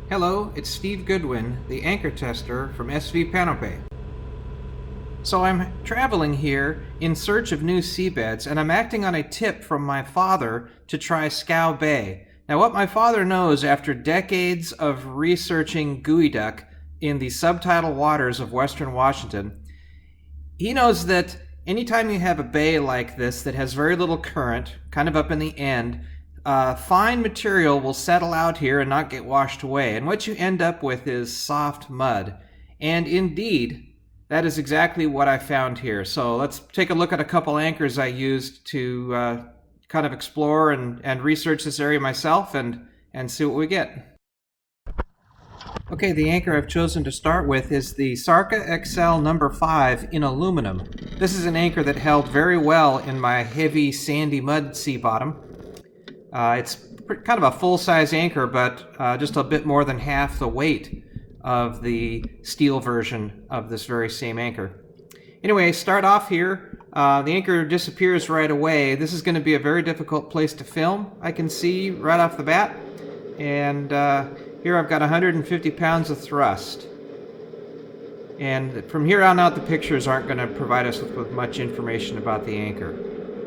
Hello, it's Steve Goodwin, the anchor tester from SV Panope. So I'm traveling here in search of new seabeds, and I'm acting on a tip from my father to try Scow Bay. Now, what my father knows after decades of researching geoduck in the subtidal waters of western Washington, he knows that anytime you have a bay like this that has very little current, kind of up in the end, fine material will settle out here and not get washed away. And what you end up with is soft mud. And indeed, that is exactly what I found here. So let's take a look at a couple anchors I used to kind of explore and research this area myself and see what we get. Okay, the anchor I've chosen to start with is the Sarca XL number 5 in aluminum. This is an anchor that held very well in my heavy sandy mud sea bottom. It's kind of a full-size anchor, but just a bit more than half the weight of the steel version of this very same anchor. Anyway, start off here. The anchor disappears right away. This is going to be a very difficult place to film, I can see right off the bat. And here I've got 150 pounds of thrust. And from here on out, the pictures aren't going to provide us with much information about the anchor.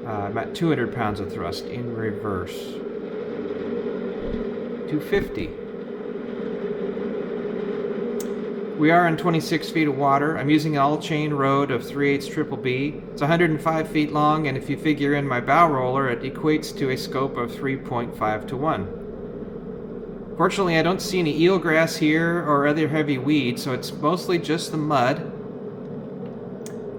I'm at 200 pounds of thrust in reverse. 250. We are in 26 feet of water. I'm using an all-chain rode of 3/8 triple B. It's 105 feet long, and if you figure in my bow roller, it equates to a scope of 3.5 to 1. Fortunately, I don't see any eelgrass here or other heavy weeds, so it's mostly just the mud.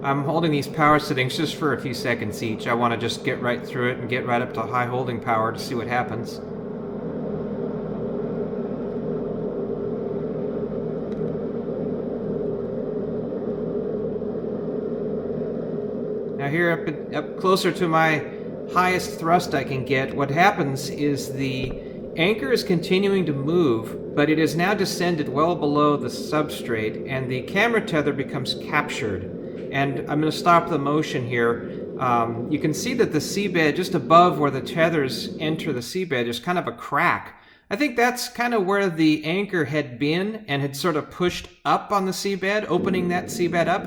I'm holding these power settings just for a few seconds each. I want to just get right through it and get right up to high holding power to see what happens. Now here up closer to my highest thrust I can get, what happens is the anchor is continuing to move, but it has now descended well below the substrate, and the camera tether becomes captured. And I'm going to stop the motion here. You can see that the seabed, just above where the tethers enter the seabed, is kind of a crack. I think that's kind of where the anchor had been and had sort of pushed up on the seabed, opening that seabed up.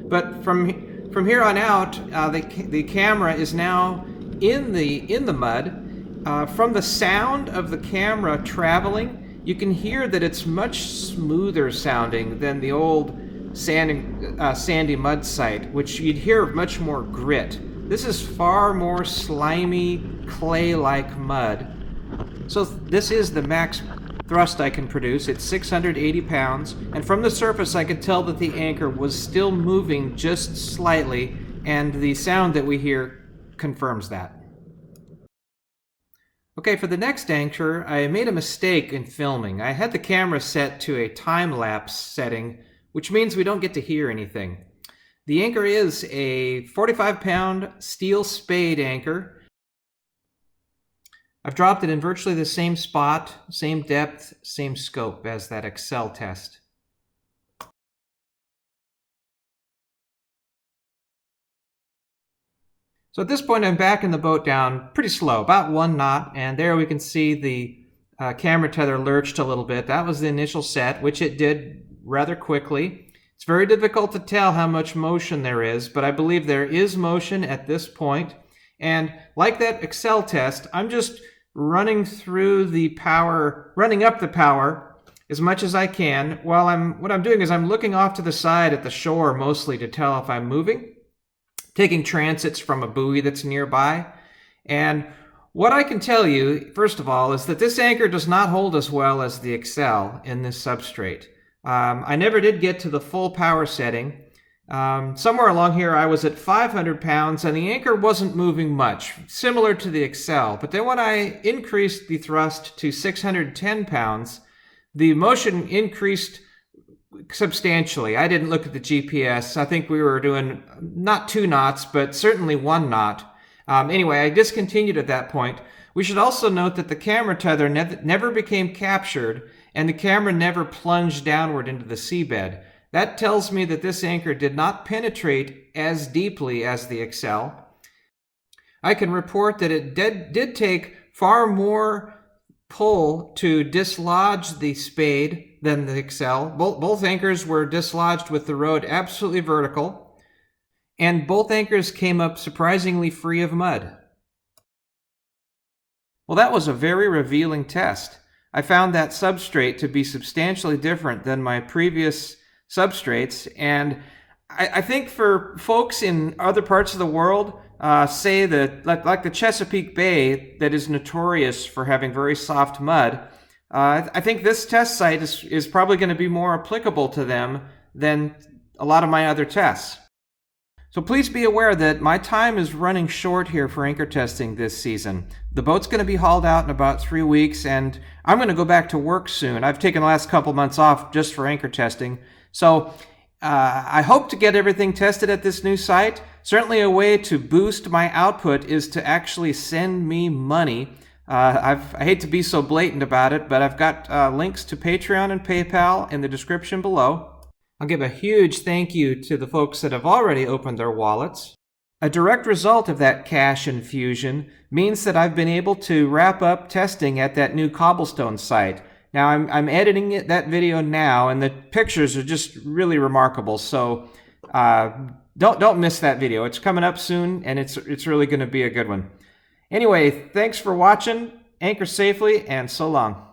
But from here on out, the camera is now in the mud. From the sound of the camera traveling, you can hear that it's much smoother sounding than the old sandy mud site, which you'd hear much more grit. This is far more slimy, clay-like mud. So this is the max thrust I can produce. It's 680 pounds, and from the surface I could tell that the anchor was still moving just slightly, and the sound that we hear confirms that. Okay, for the next anchor, I made a mistake in filming. I had the camera set to a time-lapse setting, which means we don't get to hear anything. The anchor is a 45-pound steel Spade anchor. I've dropped it in virtually the same spot, same depth, same scope as that XL test. So at this point, I'm backing the boat down pretty slow, about 1 knot, and there we can see the camera tether lurched a little bit. That was the initial set, which it did rather quickly. It's very difficult to tell how much motion there is, but I believe there is motion at this point. And like that XL test, I'm just running through the power, running up the power as much as I can. While what I'm doing is I'm looking off to the side at the shore mostly to tell if I'm moving, taking transits from a buoy that's nearby. And what I can tell you, first of all, is that this anchor does not hold as well as the XL in this substrate. I never did get to the full power setting. Somewhere along here I was at 500 pounds and the anchor wasn't moving much, similar to the XL. But then when I increased the thrust to 610 pounds, the motion increased substantially. I didn't look at the GPS. I think we were doing not 2 knots, but certainly 1 knot. Anyway, I discontinued at that point. We should also note that the camera tether never became captured and the camera never plunged downward into the seabed. That tells me that this anchor did not penetrate as deeply as the XL. I can report that it did take far more pull to dislodge the Spade than the XL. Both anchors were dislodged with the road absolutely vertical, and both anchors came up surprisingly free of mud. Well, that was a very revealing test. I found that substrate to be substantially different than my previous substrates, and I think for folks in other parts of the world, say that like the Chesapeake Bay, that is notorious for having very soft mud, I think this test site is probably going to be more applicable to them than a lot of my other tests. So please be aware that my time is running short here for anchor testing this season. The boat's going to be hauled out in about 3 weeks, and I'm going to go back to work soon. I've taken the last couple months off just for anchor testing. So I hope to get everything tested at this new site. Certainly a way to boost my output is to actually send me money. I hate to be so blatant about it, but I've got links to Patreon and PayPal in the description below. I'll give a huge thank you to the folks that have already opened their wallets. A direct result of that cash infusion means that I've been able to wrap up testing at that new cobblestone site. Now, I'm editing that video now, and the pictures are just really remarkable, so don't miss that video. It's coming up soon, and it's really going to be a good one. Anyway, thanks for watching. Anchor safely, and so long.